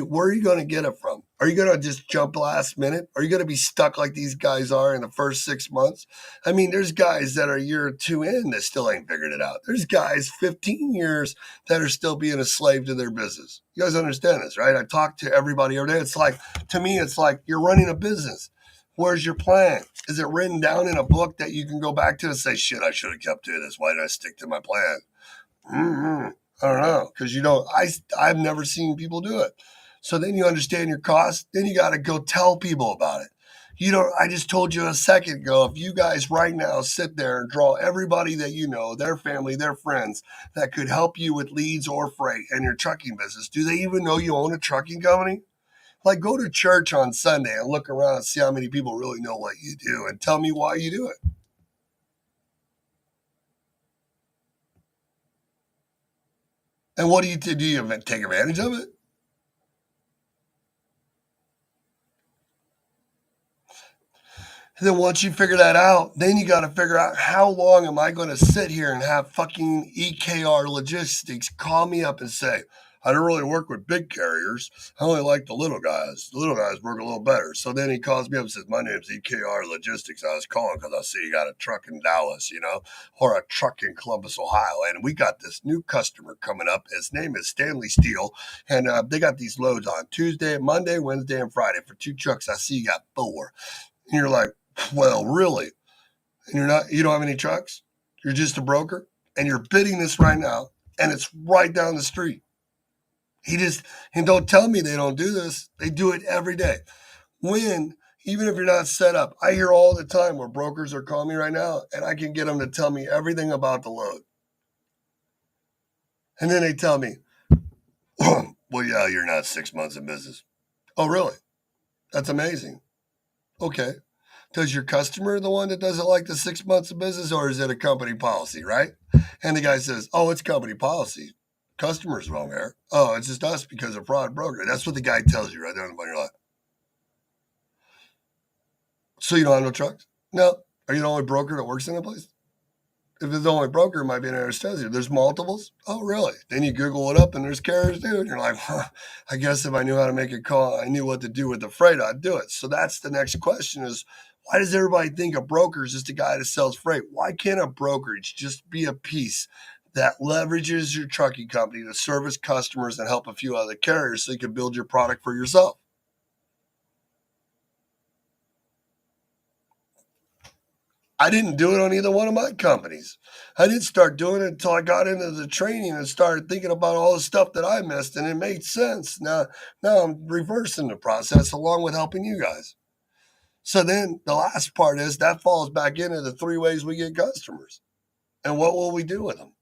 Where are you going to get it from? Are you going to just jump last minute? Are you going to be stuck like these guys are in the first 6 months? I mean, there's guys that are a year or two in that still ain't figured it out. There's guys 15 years that are still being a slave to their business. You guys understand this, right? I talk to everybody every day. It's like, to me, it's like you're running a business. Where's your plan? Is it written down in a book that you can go back to and say, shit, I should have kept to this. Why did I stick to my plan? Mm-hmm. I don't know. Because, I've never seen people do it. So then you understand your costs. Then you got to go tell people about it. I just told you a second ago, if you guys right now sit there and draw everybody that you know, their family, their friends, that could help you with leads or freight and your trucking business, do they even know you own a trucking company? Like, go to church on Sunday and look around and see how many people really know what you do and tell me why you do it. And what do you do? Do you take advantage of it? And then once you figure that out, then you got to figure out how long am I going to sit here and have fucking EKR Logistics call me up and say, I don't really work with big carriers. I only like the little guys. The little guys work a little better. So then he calls me up and says, my name's EKR Logistics. I was calling because I see you got a truck in Dallas, or a truck in Columbus, Ohio. And we got this new customer coming up. His name is Stanley Steele. And they got these loads on Tuesday, Monday, Wednesday, and Friday for 2 trucks. I see you got 4. And you're like, well, really? And you don't have any trucks? You're just a broker and you're bidding this right now and it's right down the street. And don't tell me they don't do this. They do it every day. Even if you're not set up, I hear all the time where brokers are calling me right now and I can get them to tell me everything about the load. And then they tell me, well, yeah, you're not 6 months in business. Oh, really? That's amazing. Okay. Does your customer the one that doesn't like the 6 months of business, or is it a company policy, right? And the guy says, oh, it's company policy. Customers wrong there. Oh, it's just us because of fraud broker. That's what the guy tells you right there on the your line. So you don't have no trucks? No. Are you the only broker that works in the place? If it's the only broker, it might be an anesthesia. There's multiples. Oh, really? Then you Google it up and there's carriers too. And you're like, I guess if I knew how to make a call, I knew what to do with the freight, I'd do it. So that's the next question is, why does everybody think a broker is just a guy that sells freight? Why can't a brokerage just be a piece that leverages your trucking company to service customers and help a few other carriers so you can build your product for yourself? I didn't do it on either one of my companies. I didn't start doing it until I got into the training and started thinking about all the stuff that I missed, and it made sense. Now I'm reversing the process along with helping you guys. So then the last part is that falls back into the 3 ways we get customers. And what will we do with them?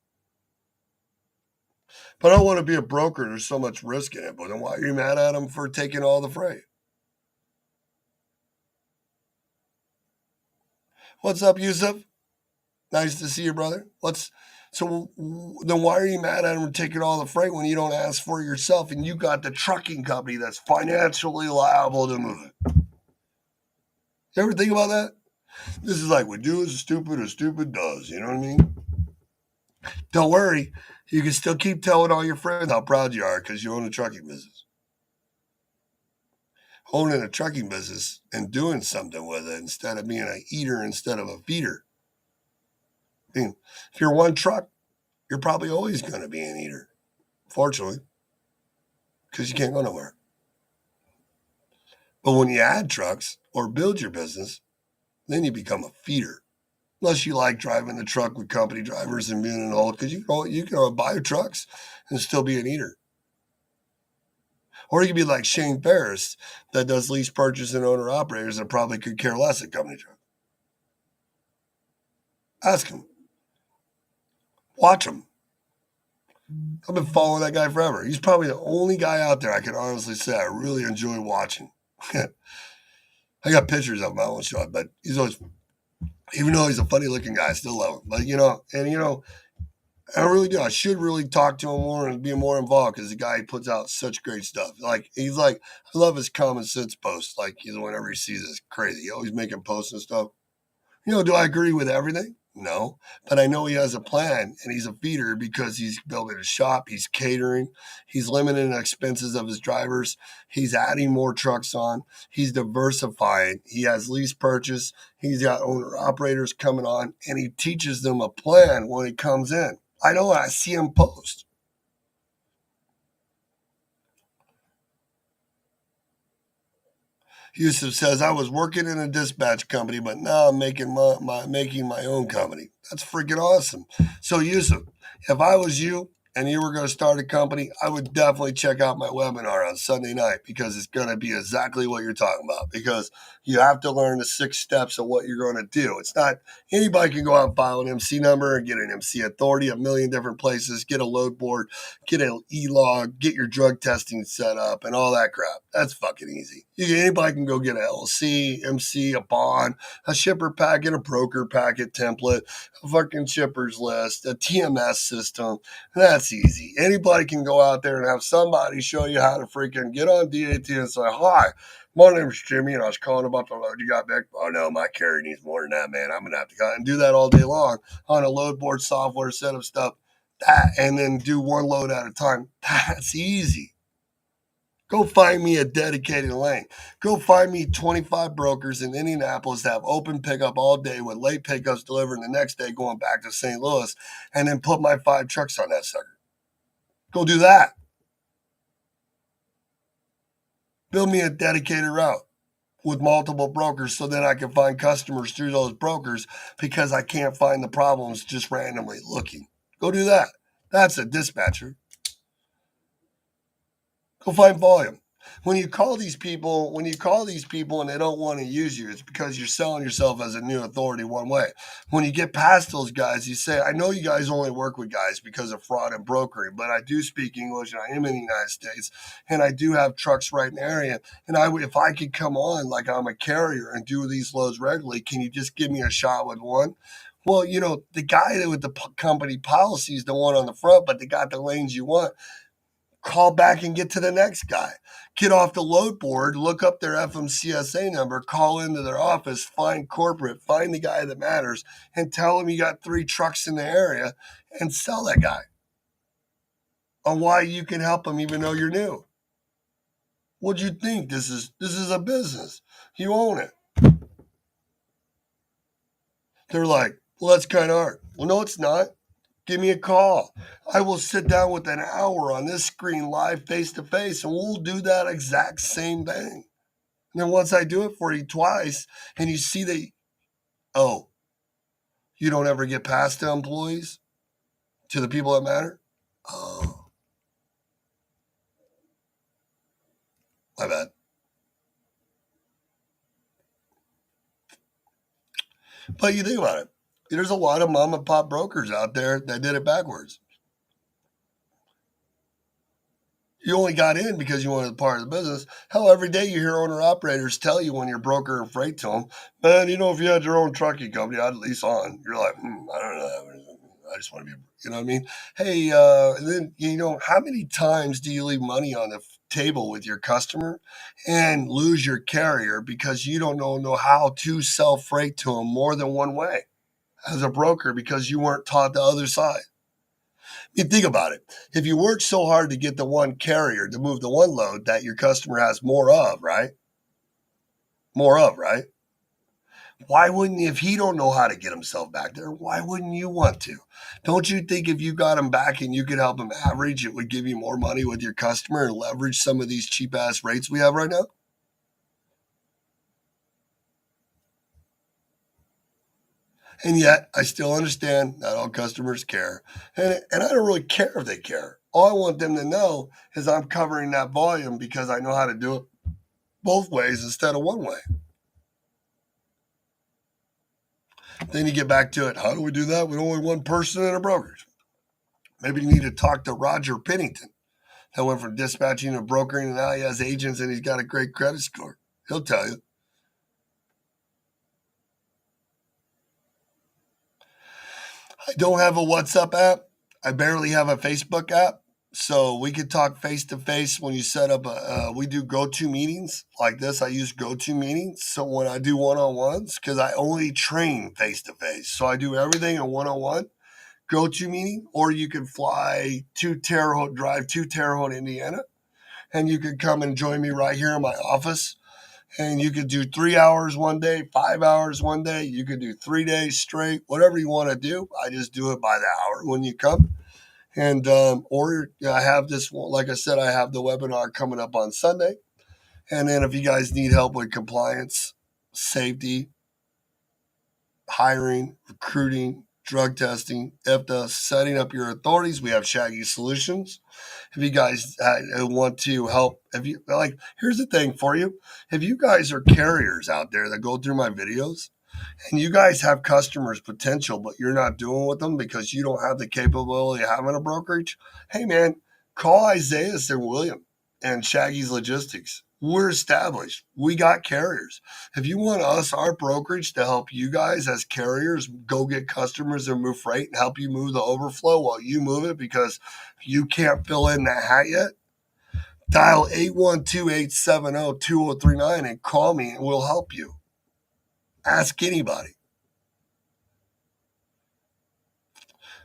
But I don't want to be a broker. There's so much risk in it. But then why are you mad at them for taking all the freight? What's up, Yusuf? Nice to see you, brother. So then why are you mad at him taking all the freight when you don't ask for it yourself and you got the trucking company that's financially liable to move it? You ever think about that? This is like we do as stupid does. You know what I mean? Don't worry, you can still keep telling all your friends how proud you are because you own a trucking business. Owning a trucking business and doing something with it instead of being an eater instead of a feeder. I mean, if you're one truck, you're probably always going to be an eater, fortunately, because you can't go nowhere. But when you add trucks or build your business, then you become a feeder. Unless you like driving the truck with company drivers and being an old, because you can buy trucks and still be an eater. Or you could be like Shane Ferris that does lease purchase and owner operators that probably could care less at company truck. Ask him. Watch him. I've been following that guy forever. He's probably the only guy out there I can honestly say I really enjoy watching. I got pictures of him. I won't show it, but he's always, even though he's a funny looking guy, I still love him. But I really do. I should really talk to him more and be more involved because the guy puts out such great stuff. I love his common sense posts. Like he's whenever he sees this crazy, he always making posts and stuff. Do I agree with everything? No, but I know he has a plan and he's a feeder because he's building a shop, he's catering, he's limiting the expenses of his drivers, he's adding more trucks on, he's diversifying, he has lease purchase, he's got owner operators coming on, and he teaches them a plan when he comes in. I know I see him post. Yusuf says, I was working in a dispatch company, but now I'm making my own company. That's freaking awesome. So, Yusuf, if I was you and you were going to start a company, I would definitely check out my webinar on Sunday night because it's going to be exactly what you're talking about. Because you have to learn the 6 steps of what you're going to do. It's not anybody can go out and file an MC number and get an MC authority a million different places, get a load board, get an e-log, get your drug testing set up, and all that crap. That's fucking easy. Anybody can go get an LLC, MC, a bond, a shipper packet, a broker packet template, a fucking shippers list, a TMS system. That's easy. Anybody can go out there and have somebody show you how to freaking get on DAT and say, hi, my name's Jimmy, and I was calling about the load you got back. Oh, no, my carrier needs more than that, man. I'm going to have to go and do that all day long on a load board software set of stuff. And then do one load at a time. That's easy. Go find me a dedicated lane. Go find me 25 brokers in Indianapolis that have open pickup all day with late pickups delivering the next day going back to St. Louis, and then put my 5 trucks on that sucker. Go do that. Build me a dedicated route with multiple brokers so then I can find customers through those brokers because I can't find the problems just randomly looking. Go do that. That's a dispatcher. Go find volume. When you call these people and they don't want to use you, it's because you're selling yourself as a new authority one way. When you get past those guys, you say, I know you guys only work with guys because of fraud and brokering, but I do speak English and I am in the United States and I do have trucks right in the area. And if I could come on like I'm a carrier and do these loads regularly, can you just give me a shot with one? Well, the guy with the company policy is the one on the front, but they got the lanes you want. Call back and get to the next guy. Get off the load board, look up their FMCSA number, call into their office, find corporate, find the guy that matters, and tell him you got 3 trucks in the area and sell that guy on why you can help him even though you're new. What'd you think? This is a business. You own it. They're like, well, that's kind of hard. Well, no, it's not. Give me a call. I will sit down with an hour on this screen live face to face and we'll do that exact same thing. And then once I do it for you twice and you see that, oh, you don't ever get past to employees, to the people that matter? Oh, my bad. But you think about it. There's a lot of mom and pop brokers out there that did it backwards. You only got in because you wanted part of the business. Hell, every day you hear owner operators tell you when you're broker and freight to them, man, if you had your own trucking company, I'd lease on. You're like, I don't know. I just want to be, you know what I mean? Hey, and then, how many times do you leave money on the table with your customer and lose your carrier because you don't know how to sell freight to them more than one way as a broker because you weren't taught the other side. You think about it. If you work so hard to get the one carrier to move the one load that your customer has more of, right? More of, right? Why wouldn't, if he don't know how to get himself back there, why wouldn't you want to? Don't you think if you got him back and you could help him average, it would give you more money with your customer and leverage some of these cheap ass rates we have right now? And yet, I still understand not all customers care. And I don't really care if they care. All I want them to know is I'm covering that volume because I know how to do it both ways instead of one way. Then you get back to it. How do we do that with only one person in a brokerage? Maybe you need to talk to Roger Pennington. That went from dispatching to brokering, and now he has agents and he's got a great credit score. He'll tell you. I don't have a WhatsApp app. I barely have a Facebook app. So we could talk face to face when you set up we do go-to meetings like this. I use go-to meetings. So when I do one-on-ones, because I only train face to face. So I do everything in one-on-one, go-to meeting, or you can fly to Terre Haute, drive to Terre Haute, Indiana, and you could come and join me right here in my office. And you could do 3 hours one day, 5 hours one day. You could do 3 days straight, whatever you want to do. I just do it by the hour when you come. And or I have this, like I said, I have the webinar coming up on Sunday. And then if you guys need help with compliance, safety, hiring, recruiting, drug testing, IFTA, setting up your authorities, we have Shaggy Solutions. If you guys want to help, if you like, here's the thing for you. If you guys are carriers out there that go through my videos and you guys have customers potential, but you're not doing with them because you don't have the capability of having a brokerage, hey man, call Isaiah and William and Shaggy's Logistics. We're established. We got carriers. If you want us, our brokerage, to help you guys as carriers go get customers and move freight and help you move the overflow while you move it because you can't fill in that hat yet, dial 812-870-2039 and call me and we'll help you. Ask anybody.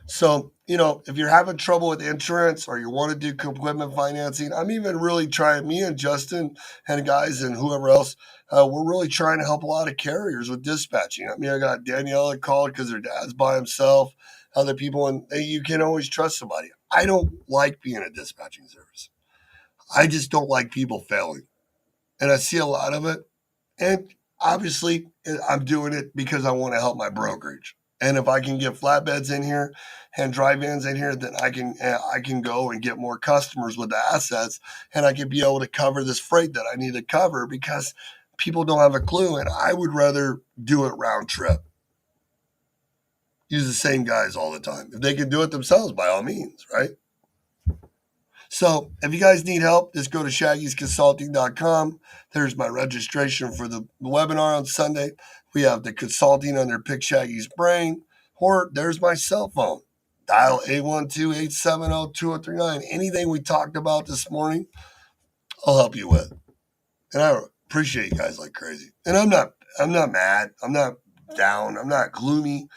So, if you're having trouble with insurance or you want to do equipment financing, I'm even really trying, me and Justin and guys and whoever else, we're really trying to help a lot of carriers with dispatching. I mean, I got Danielle that called because her dad's by himself, other people, and you can always trust somebody. I don't like being a dispatching service. I just don't like people failing. And I see a lot of it. And obviously, I'm doing it because I want to help my brokerage. And if I can get flatbeds in here and drive-ins in here, then I can go and get more customers with the assets, and I can be able to cover this freight that I need to cover because people don't have a clue. And I would rather do it round trip. Use the same guys all the time. If they can do it themselves, by all means, right? So if you guys need help, just go to shaggysconsulting.com. There's my registration for the webinar on Sunday. We have the consulting under Pick Shaggy's Brain, or there's my cell phone. Dial 812-870-2039. Anything we talked about this morning, I'll help you with. And I appreciate you guys like crazy. And I'm not mad. I'm not down. I'm not gloomy.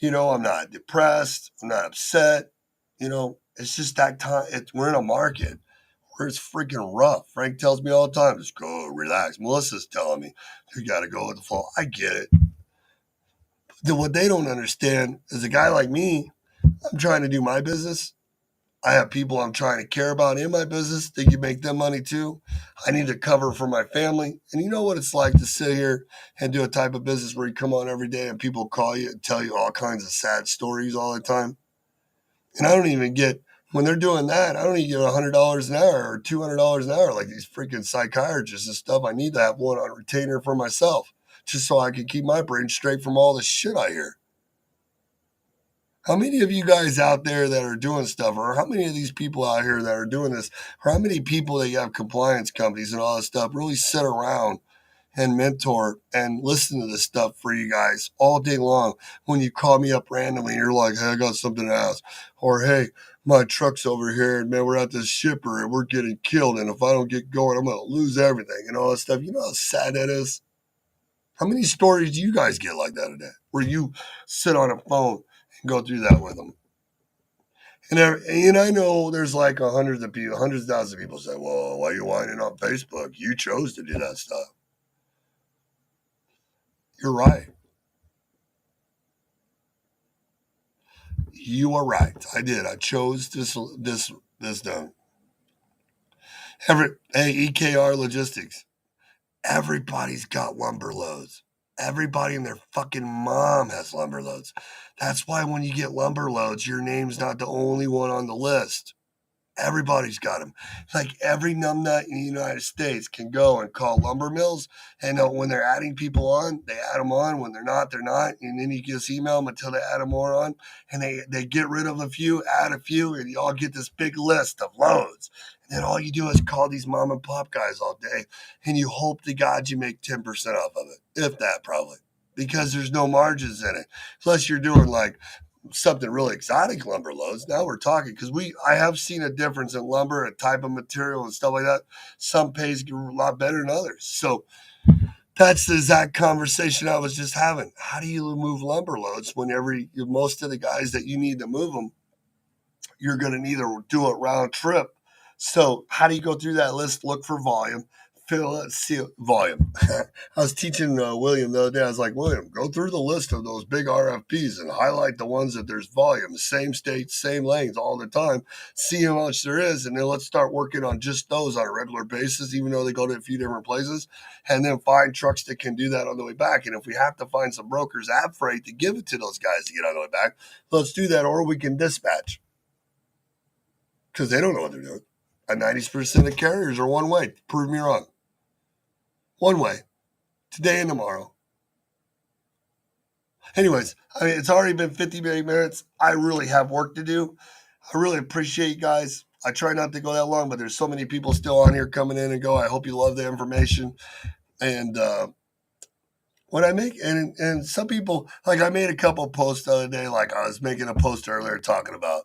I'm not depressed. I'm not upset. It's just that time. We're in a market where it's freaking rough. Frank tells me all the time, just go relax. Melissa's telling me, you got to go with the flow. I get it. But what they don't understand is a guy like me, I'm trying to do my business. I have people I'm trying to care about in my business. They can make them money too. I need to cover for my family. And you know what it's like to sit here and do a type of business where you come on every day and people call you and tell you all kinds of sad stories all the time. And I don't even get, when they're doing that, I don't even get $100 an hour or $200 an hour like these freaking psychiatrists and stuff. I need to have one on retainer for myself just so I can keep my brain straight from all the shit I hear. How many of you guys out there that are doing stuff, or how many of these people out here that are doing this, or how many people that you have compliance companies and all this stuff really sit around and mentor and listen to this stuff for you guys all day long. When you call me up randomly, you're like, hey, I got something to ask. Or, hey, my truck's over here and man, we're at this shipper and we're getting killed. And if I don't get going, I'm going to lose everything and all that stuff. You know how sad that is? How many stories do you guys get like that a day where you sit on a phone and go through that with them? And I know there's like hundreds of people, hundreds of thousands of people say, well, why are you whining on Facebook? You chose to do that stuff. You're right. You are right. I did. I chose this done. Hey, EKR Logistics. Everybody's got lumber loads. Everybody and their fucking mom has lumber loads. That's why when you get lumber loads, your name's not the only one on the list. Everybody's got them. Like every numbnut in the United States can go and call lumber mills, and when they're adding people on, they add them on. When they're not, they're not. And then you just email them until they add them more on, and they get rid of a few, add a few, and you all get this big list of loads. And then all you do is call these mom and pop guys all day, and you hope to God you make 10% off of it, if that, probably, because there's no margins in it, unless you're doing like something really exotic lumber loads. Now we're talking because I have seen a difference in lumber and type of material and stuff like that. Some pays a lot better than others. So that's the exact conversation I was just having. How do you move lumber loads when most of the guys that you need to move them, you're going to need to do it round trip. So how do you go through that list? Look for volume, fill it, seal volume. I was teaching William the other day. I was like, William, go through the list of those big RFPs and highlight the ones that there's volume, same states, same lanes all the time. See how much there is, and then let's start working on just those on a regular basis, even though they go to a few different places, and then find trucks that can do that on the way back. And if we have to find some brokers at freight to give it to those guys to get on the way back, let's do that, or we can dispatch because they don't know what they're doing. And 90% of carriers are one way. Prove me wrong. One way. Today and tomorrow. Anyways, I mean, it's already been 50 minutes. I really have work to do. I really appreciate you guys. I try not to go that long, but there's so many people still on here coming in and go. I hope you love the information. And when I make and some people like I made a couple posts the other day, like I was making a post earlier talking about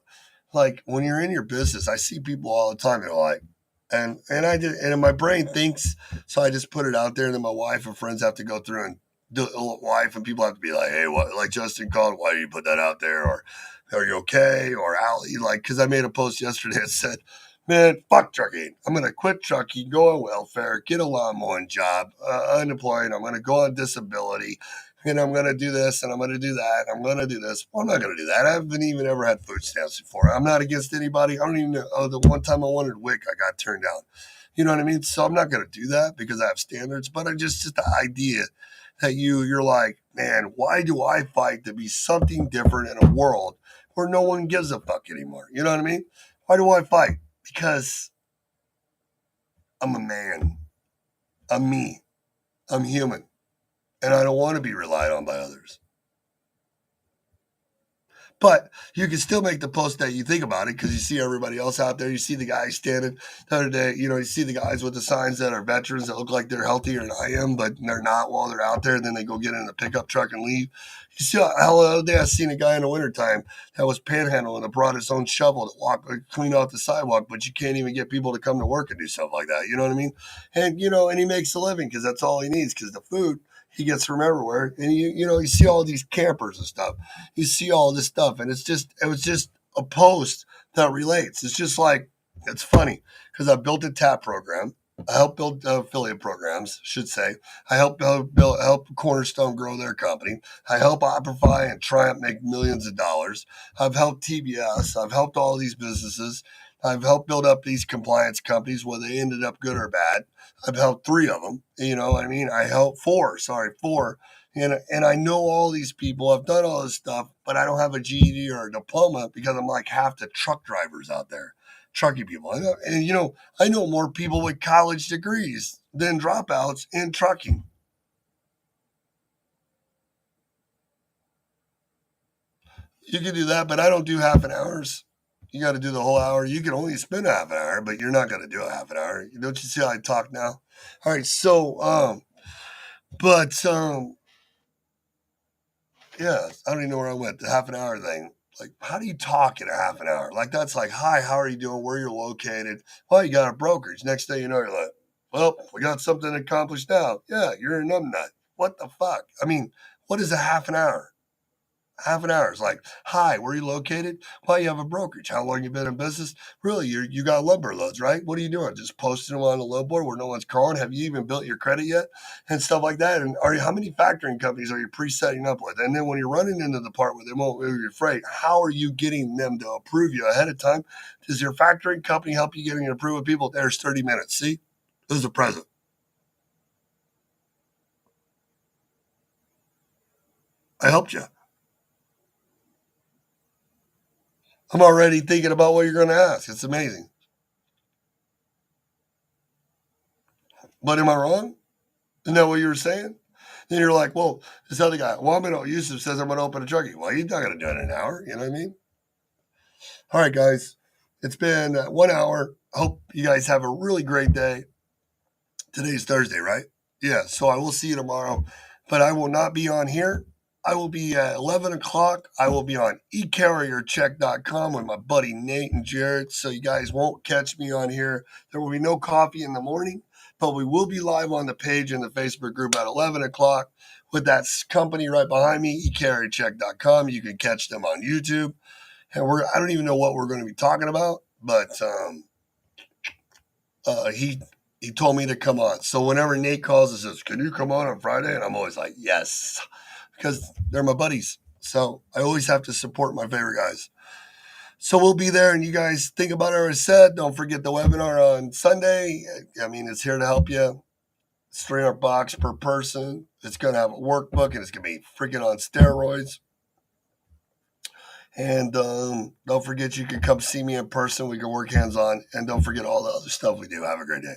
like when you're in your business, I see people all the time. They're like, and I did, and my brain thinks, so I just put it out there, and then my wife and friends have to go through and do wife and people have to be like, hey, what? Like Justin called, why do you put that out there? Or are you okay? Or Allie, like, because I made a post yesterday that said, man, fuck trucking. I'm gonna quit trucking, go on welfare, get a lawn mowing job, unemployed. I'm gonna go on disability and I'm going to do this and I'm going to do that. I'm going to do this. Well, I'm not going to do that. I haven't even ever had food stamps before. I'm not against anybody. I don't even know. Oh, the one time I wanted WIC, I got turned down. You know what I mean? So I'm not going to do that because I have standards. But I just the idea that you're like, man, why do I fight to be something different in a world where no one gives a fuck anymore? You know what I mean? Why do I fight? Because I'm a man. I'm me. I'm human. And I don't want to be relied on by others. But you can still make the post that you think about it because you see everybody else out there. You see the guys standing the other day. You see the guys with the signs that are veterans that look like they're healthier than I am, but they're not while they're out there. And then they go get in a pickup truck and leave. You see how the other day I seen a guy in the wintertime that was panhandling and brought his own shovel to clean off the sidewalk, but you can't even get people to come to work and do stuff like that. You know what I mean? And, and he makes a living because that's all he needs because the food he gets from everywhere. And you see all these campers and stuff. You see all this stuff, and it was just a post that relates. It's just like it's funny because I built a TAP program. I helped build affiliate programs, should say. I help Cornerstone grow their company. I help Optify and Triumph make millions of dollars. I've helped TBS. I've helped all these businesses. I've helped build up these compliance companies, whether they ended up good or bad. I've helped three of them. You know what I mean? I helped four. And I know all these people. I've done all this stuff, but I don't have a GED or a diploma because I'm like half the truck drivers out there, trucking people. I know more people with college degrees than dropouts in trucking. You can do that, but I don't do half an hours. You got to do the whole hour. You can only spend a half an hour, but you're not going to do a half an hour. Don't you see how I talk now? All right, so But yeah, I don't even know where I went. The half an hour thing. Like, how do you talk in a half an hour? Like, that's like, hi, how are you doing? Where you're located? Well, you got a brokerage. Next thing you know, you're like, well, we got something accomplished now. Yeah, you're a numbnut. What the fuck? I mean, what is a half an hour? Half an hour is like, hi, where are you located? Why you have a brokerage? How long you been in business? Really, you got lumber loads, right? What are you doing? Just posting them on the load board where no one's calling? Have you even built your credit yet? And stuff like that. And how many factoring companies are you pre-setting up with? And then when you're running into the part where they won't move your freight, how are you getting them to approve you ahead of time? Does your factoring company help you getting approved with people? There's 30 minutes. See, this is a present. I helped you. I'm already thinking about what you're going to ask. It's amazing. But am I wrong? Isn't that what you were saying? Then you're like, well, this other guy, Yusuf says I'm going to open a truckie. Well, he's not going to do it in an hour. You know what I mean? All right, guys. It's been 1 hour. Hope you guys have a really great day. Today's Thursday, right? Yeah. So I will see you tomorrow, but I will not be on here. I will be at 11 o'clock. I will be on ecarriercheck.com with my buddy Nate and Jared. So you guys won't catch me on here. There will be no coffee in the morning, but we will be live on the page in the Facebook group at 11 o'clock with that company right behind me, ecarriercheck.com. You can catch them on YouTube. And I don't even know what we're going to be talking about, but he told me to come on. So whenever Nate calls and says, "Can you come on Friday?" And I'm always like, "Yes," because they're my buddies. So I always have to support my favorite guys. So we'll be there, and you guys think about what I said. Don't forget the webinar on Sunday. I mean, it's here to help you. It's $300 per person. It's going to have a workbook, and it's going to be freaking on steroids. And don't forget, you can come see me in person. We can work hands on. And don't forget all the other stuff we do. Have a great day.